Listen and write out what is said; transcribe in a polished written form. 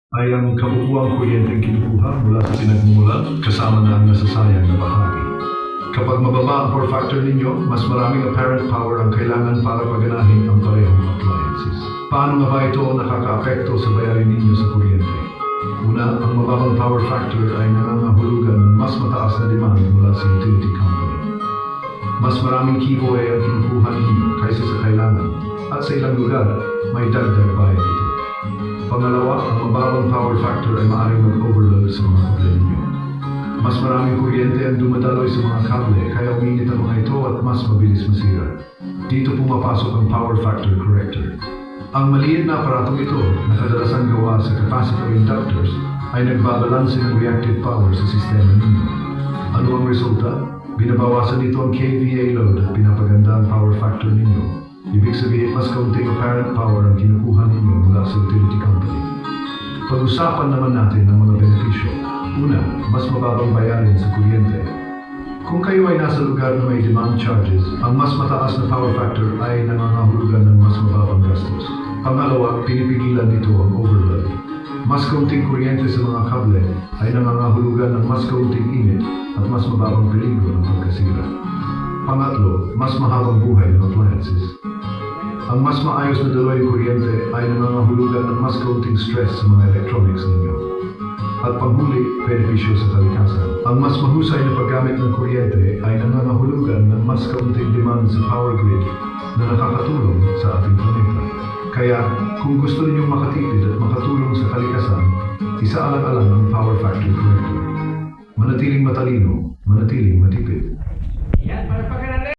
ay ang kabuuang kuryenteng kinukuha mula sa pinagmumulan kasama na ang nasasayang na bahagi. Kapag mababa ang power factor ninyo, mas maraming apparent power ang kailangan para paganahin ang parehong appliances. Paano nga ba ito nakakaapekto sa bayarin ninyo sa kuryente? Una, ang mababang power factor ay nangangahulugan ng mas mataas na demand mula sa utility company. Mas maraming kilowatt ang kinukuha ninyo kaysa sa kailangan at sa ilang lugar, may dagdag bayad ito. Pangalawa, ang mababang power factor ay maaaring mag-overload sa mga kable ninyo. Mas maraming kuryente ang dumadaloy sa mga kable kaya uminit ang mga ito at mas mabilis masira. Dito pumapasok ang power factor corrector. Ang maliit na aparatong ito na kadalasang gawa sa capacitor inductors ay nagbabalanse ng reactive power sa sistema ninyo. Ano ang resulta? Binabawasan nito ang kVA load at pinapaganda ang power factor ninyo. Ibig sabihin, mas kaunting apparent power ang kinukuha ninyo mula sa utility company. Pag-usapan naman natin ang mga benepisyo. Una, mas mababang bayarin sa kuryente. Kung kayo ay nasa lugar na may demand charges, ang mas mataas na power factor ay nangangahulugan ng mas mababang gastos. Pangalawa, pinipigilan nito ang overload. Mas kaunting kuryente sa mga kable ay nangangahulugan ng mas kaunting init at mas mababang peligro ng pagkasira. Pangatlo, mas mahabang buhay ng appliances. Ang mas maayos na daloy ng kuryente ay nangangahulugan ng mas kaunting stress sa mga electronics ninyo. At panghuli, benepisyo sa kalikasan. Ang mas mahusay na paggamit ng kuryente ay nangangahulugan ng mas kaunting demand sa power grid na nakakatulong sa ating planeta. Kaya, kung gusto ninyong makatipid at makatulong sa kalikasan, isaalang-alang ang power factor corrector. Manatiling matalino, manatiling matipid. Yan, para pagkanan